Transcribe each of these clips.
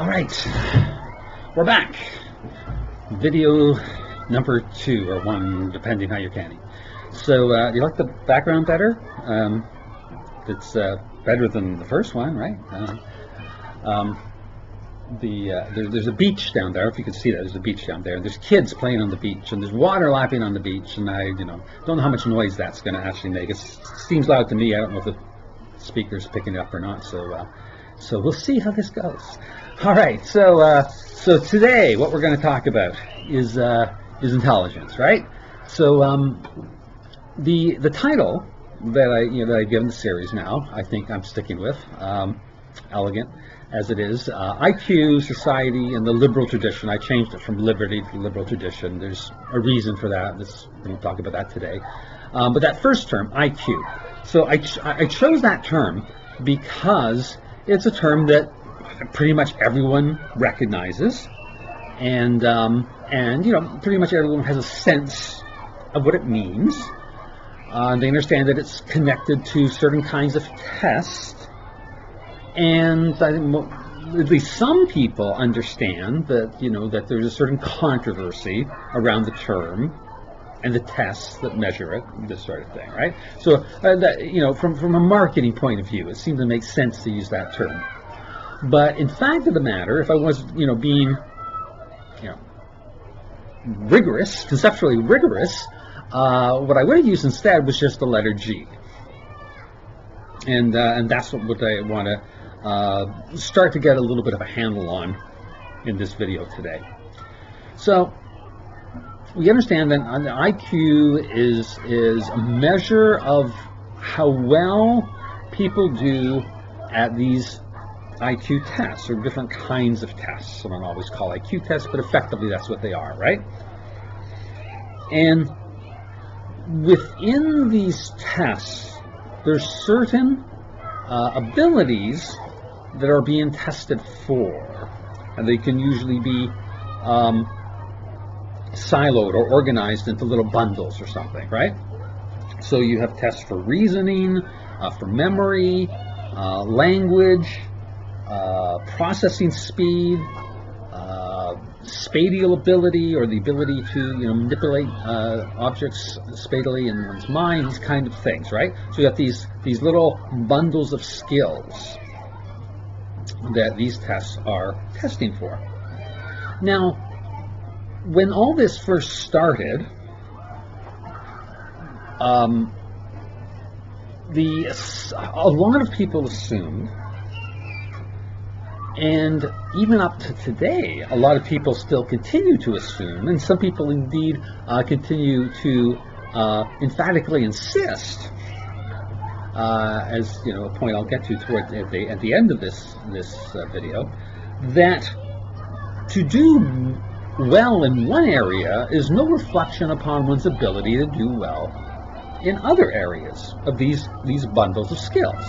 All right, we're back. Video number 2 or 1, depending how you're counting. So, you like the background better? It's better than the first one, right? There's a beach down there. If you can see that, there's a beach down there. There's kids playing on the beach, and there's water lapping on the beach. And I, don't know how much noise that's going to actually make. It seems loud to me. I don't know if the speaker's picking it up or not. So we'll see how this goes. All right. So today, what we're going to talk about is intelligence, right? So the title that I've given the series now, I think I'm sticking with, elegant as it is, IQ, society, and the liberal tradition. I changed it from liberty to liberal tradition. There's a reason for that. We won't talk about that today. But that first term, IQ. So I chose that term because it's a term that pretty much everyone recognizes, and pretty much everyone has a sense of what it means. They understand that it's connected to certain kinds of tests, and I think at least some people understand that that there's a certain controversy around the term and the tests that measure it, this sort of thing, right? So from a marketing point of view, it seemed to make sense to use that term. But in fact of the matter, if I was being rigorous, conceptually rigorous, what I would have used instead was just the letter G. And that's what I want to start to get a little bit of a handle on in this video today. So we understand that an IQ is a measure of how well people do at these IQ tests, or different kinds of tests. I don't always call IQ tests, but effectively that's what they are, right? And within these tests, there's certain abilities that are being tested for, and they can usually be siloed or organized into little bundles or something, right? So you have tests for reasoning, for memory, language, processing speed, spatial ability, or the ability to manipulate objects spatially in one's mind, these kind of things, right? So you have these little bundles of skills that these tests are testing for. Now, when all this first started, a lot of people assumed, and even up to today, a lot of people still continue to assume, and some people indeed continue to emphatically insist, as a point I'll get to toward at the end of this video, that to do well in one area is no reflection upon one's ability to do well in other areas of these bundles of skills.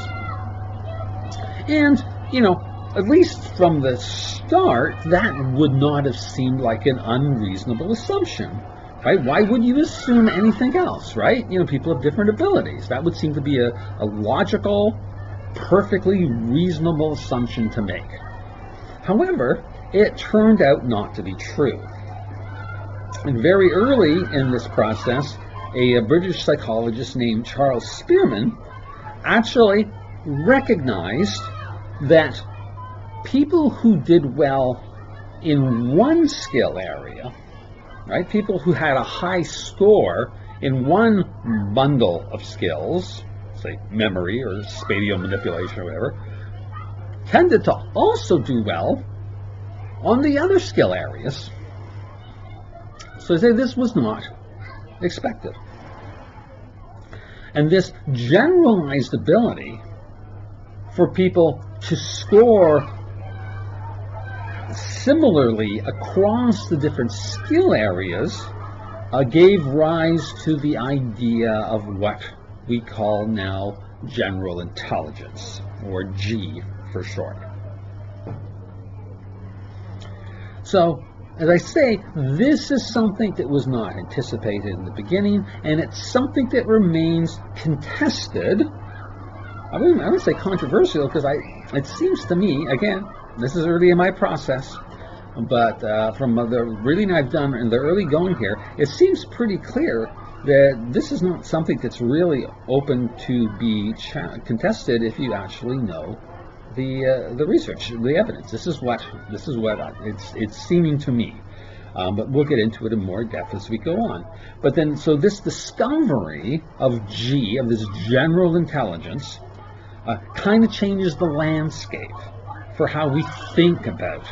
And at least from the start, that would not have seemed like an unreasonable assumption, right? Why would you assume anything else, right? People have different abilities. That would seem to be a logical, perfectly reasonable assumption to make. However, it turned out not to be true. And very early in this process, a British psychologist named Charles Spearman actually recognized that people who did well in one skill area, right, people who had a high score in one bundle of skills, say memory or spatial manipulation or whatever, tended to also do well on the other skill areas. So I say this was not expected. And this generalized ability for people to score similarly across the different skill areas gave rise to the idea of what we call now general intelligence, or G for short. So, as I say, this is something that was not anticipated in the beginning, and it's something that remains contested. I wouldn't say controversial, because it seems to me, again, this is early in my process, but from the reading I've done in the early going here, it seems pretty clear that this is not something that's really open to be contested if you actually know the research, the evidence. This is what it's seeming to me. But we'll get into it in more depth as we go on. But then, so this discovery of G, of this general intelligence, kind of changes the landscape for how we think about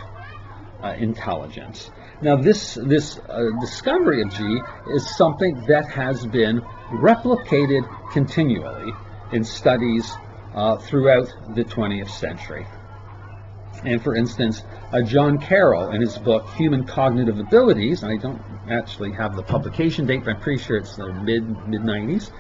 intelligence. Now, this discovery of G is something that has been replicated continually in studies throughout the 20th century. And for instance, John Carroll, in his book Human Cognitive Abilities, and I don't actually have the publication date, but I'm pretty sure it's the mid-90s,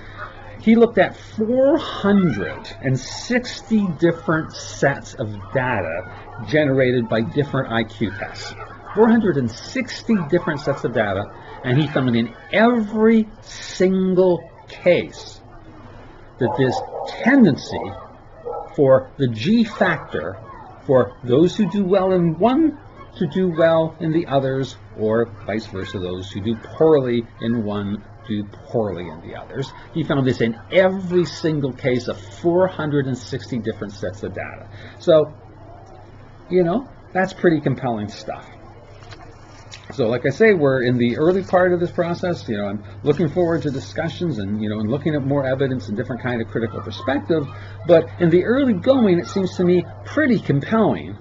he looked at 460 different sets of data generated by different IQ tests. 460 different sets of data, and he found in every single case that this tendency for the G factor, for those who do well in one to do well in the others, or vice versa, those who do poorly in one do poorly in the others. He found this in every single case of 460 different sets of data. So, you know, that's pretty compelling stuff. So like I say, we're in the early part of this process. You know, I'm looking forward to discussions and, you know, and looking at more evidence and different kind of critical perspective. But in the early going, it seems to me pretty compelling,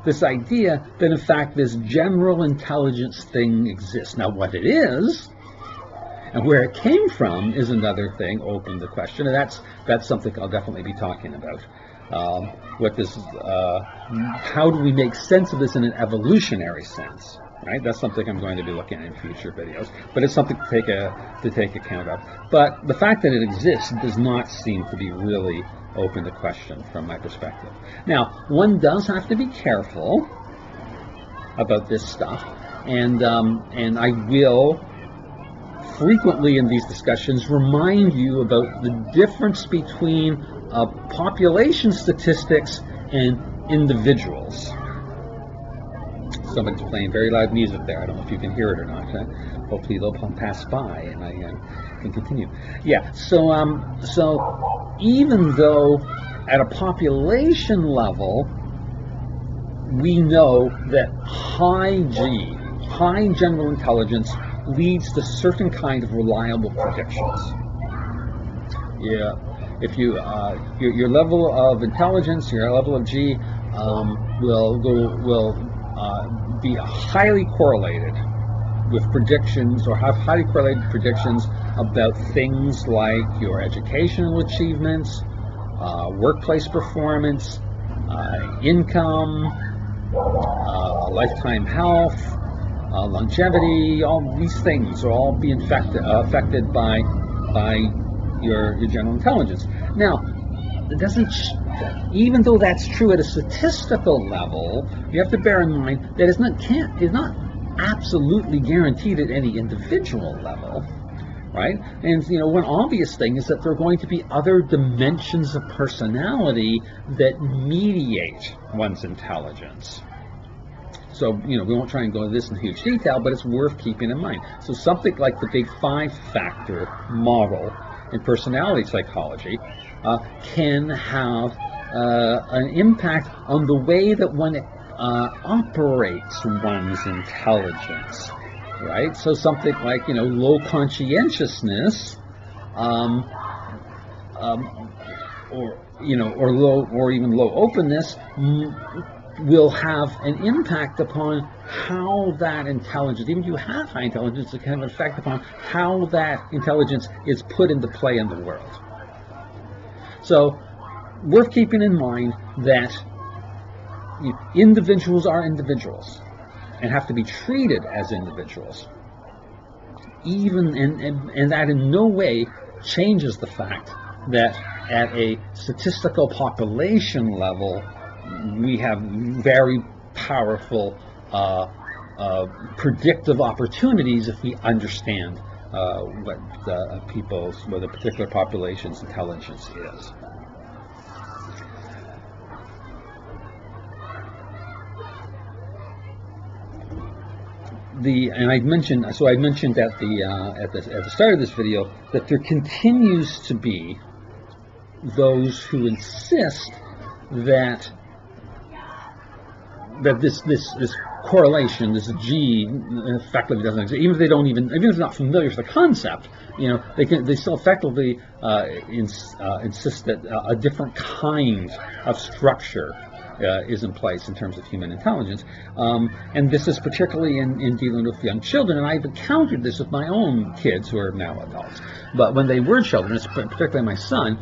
this idea that in fact this general intelligence thing exists. Now what it is and where it came from is another thing, open the question, and that's something I'll definitely be talking about. How do we make sense of this in an evolutionary sense? Right, that's something I'm going to be looking at in future videos, but it's something to take account of. But the fact that it exists does not seem to be really open to question from my perspective. Now, one does have to be careful about this stuff, and I will frequently in these discussions remind you about the difference between population statistics and individuals. Somebody's playing very loud music there. I don't know if you can hear it or not. Hopefully they'll pass by and I can continue. Yeah, so even though at a population level we know that high G, high general intelligence, leads to certain kind of reliable predictions. Yeah, if you your level of intelligence, your level of G will be highly correlated with predictions, or have highly correlated predictions about things like your educational achievements, workplace performance, income, lifetime health, longevity. All these things will all be affected by your general intelligence. Now, it doesn't. Even though that's true at a statistical level, you have to bear in mind that it's not absolutely guaranteed at any individual level, right? And you know, one obvious thing is that there are going to be other dimensions of personality that mediate one's intelligence. So, you know, we won't try and go into this in huge detail, but it's worth keeping in mind. So something like the Big Five factor model in personality psychology can have an impact on the way that one operates one's intelligence, right? So something like, you know, low conscientiousness, or even low openness will have an impact upon how that intelligence, even if you have high intelligence, it can have an effect upon how that intelligence is put into play in the world. So, worth keeping in mind that individuals are individuals and have to be treated as individuals, even and that in no way changes the fact that at a statistical population level we have very powerful predictive opportunities if we understand what a particular population's intelligence is. and I mentioned at the start of this video that there continues to be those who insist that this correlation, this G, effectively doesn't exist. Even if they're not familiar with the concept, they still effectively insist that a different kind of structure is in place in terms of human intelligence, and this is particularly in dealing with young children. And I've encountered this with my own kids who are now adults. But when they were children, particularly my son,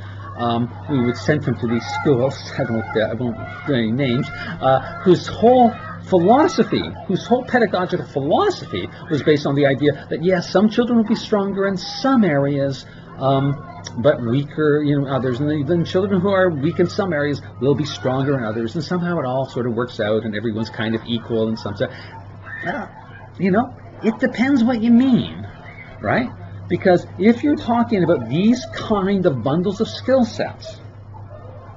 we would send him to these schools. I won't do any names. Whose whole pedagogical philosophy was based on the idea that yes, some children will be stronger in some areas, but weaker in others, and then children who are weak in some areas will be stronger in others, and somehow it all sort of works out, and everyone's kind of equal in some sense. It depends what you mean, right? Because if you're talking about these kind of bundles of skill sets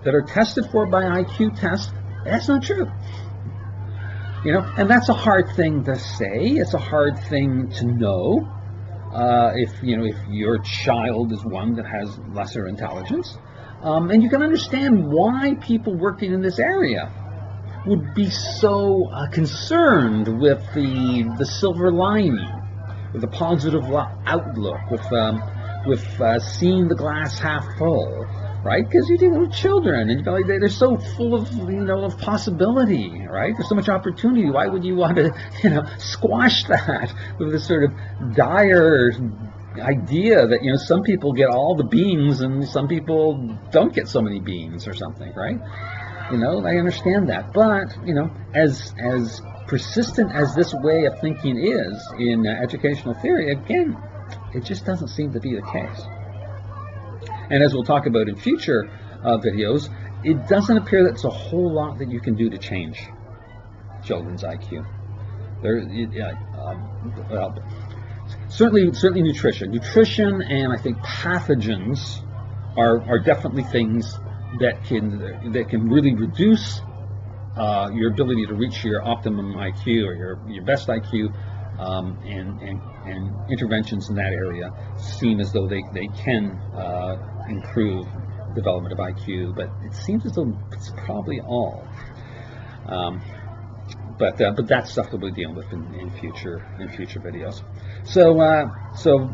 that are tested for by IQ tests, that's not true. And that's a hard thing to say. It's a hard thing to know. If your child is one that has lesser intelligence, and you can understand why people working in this area would be so concerned with the silver lining, with the positive outlook, with seeing the glass half full, right? Because you're dealing with children, and they're so full of of possibility, right? There's so much opportunity. Why would you want to squash that with this sort of dire idea that some people get all the beans and some people don't get so many beans or something, right? I understand that, but as persistent as this way of thinking is in educational theory, again, it just doesn't seem to be the case. And as we'll talk about in future videos, it doesn't appear that there's a whole lot that you can do to change children's IQ. Certainly nutrition, and I think pathogens are definitely things that can really reduce your ability to reach your optimum IQ or your best IQ, and interventions in that area seem as though they can improve development of IQ, but it seems as though it's probably all. But that's stuff that we'll be dealing with in future videos. So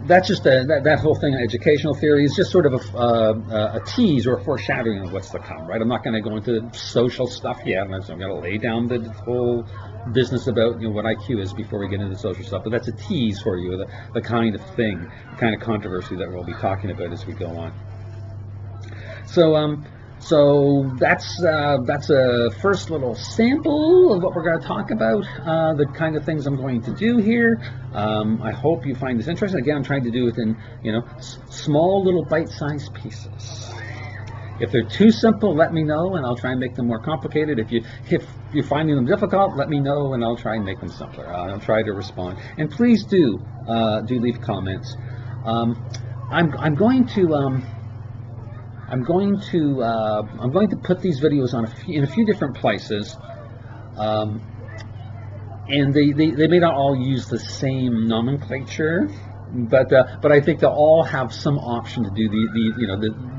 that's just that whole thing on educational theory is just sort of a tease or a foreshadowing of what's to come, right? I'm not going to go into social stuff yet. I'm going to lay down the whole business about what IQ is before we get into the social stuff. But that's a tease for you, the kind of thing, the kind of controversy that we'll be talking about as we go on. So that's a first little sample of what we're going to talk about, the kind of things I'm going to do here. I hope you find this interesting. Again, I'm trying to do it in small little bite-sized pieces. If they're too simple, let me know, and I'll try and make them more complicated. If you're finding them difficult, let me know, and I'll try and make them simpler. I'll try to respond. And please do leave comments. I'm going to put these videos in a few different places, and they may not all use the same nomenclature, but I think they'll all have some option to do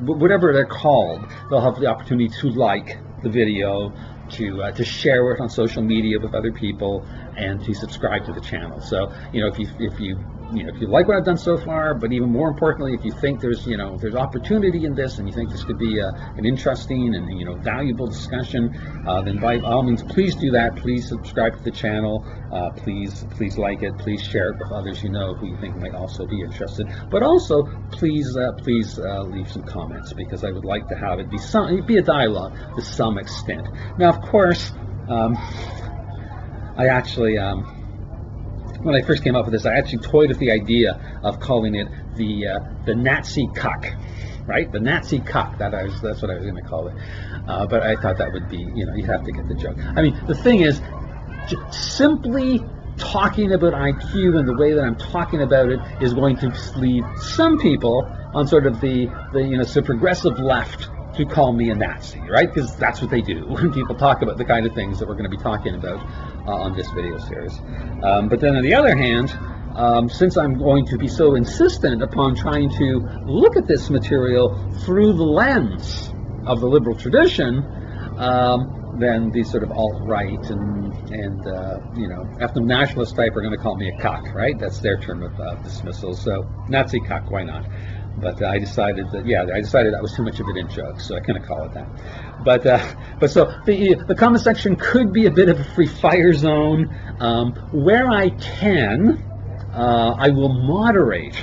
whatever they're called. They'll have the opportunity to like the video, to share it on social media with other people, and to subscribe to the channel. So if you like what I've done so far, but even more importantly, if you think there's opportunity in this, and you think this could be an interesting and valuable discussion, then by all means, please do that. Please subscribe to the channel. Please like it. Please share it with others who you think might also be interested. But also, please leave some comments, because I would like to have it be a dialogue to some extent. Now, of course, I actually. When I first came up with this, I actually toyed with the idea of calling it the Nazi cuck, right? The Nazi cuck. That's what I was going to call it. But I thought that would be, you have to get the joke. I mean, the thing is, simply talking about IQ and the way that I'm talking about it is going to lead some people on sort of the progressive left to call me a Nazi, right? Because that's what they do when people talk about the kind of things that we're going to be talking about on this video series. But then on the other hand, since I'm going to be so insistent upon trying to look at this material through the lens of the liberal tradition, then these sort of alt-right and ethno-nationalist type are going to call me a cuck, right? That's their term of dismissal. So Nazi cuck, why not? But I decided that was too much of an in-joke, so I kind of call it that. But so the comment section could be a bit of a free fire zone. Where I can, I will moderate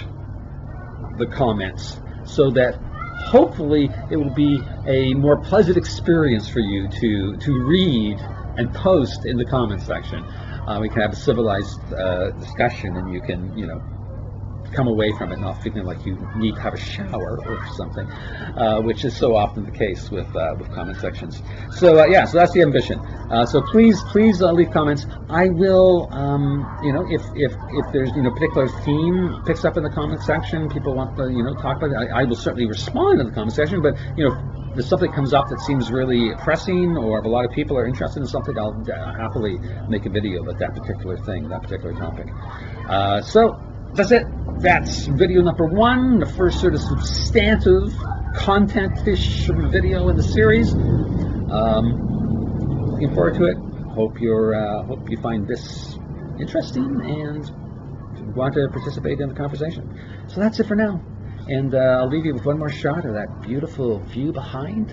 the comments so that hopefully it will be a more pleasant experience for you to read and post in the comment section. We can have a civilized discussion, and you can, come away from it not feeling like you need to have a shower or something, which is so often the case with comment sections. So so that's the ambition. So please leave comments. I will, if there's particular theme picks up in the comment section, people want to talk about it, I will certainly respond in the comment section. But if there's something comes up that seems really pressing, or if a lot of people are interested in something, I'll happily make a video about that particular thing, that particular topic. So that's it. That's video number 1, the first sort of substantive content-ish video in the series. Looking forward to it. Hope you find this interesting and want to participate in the conversation. So that's it for now. And I'll leave you with one more shot of that beautiful view behind.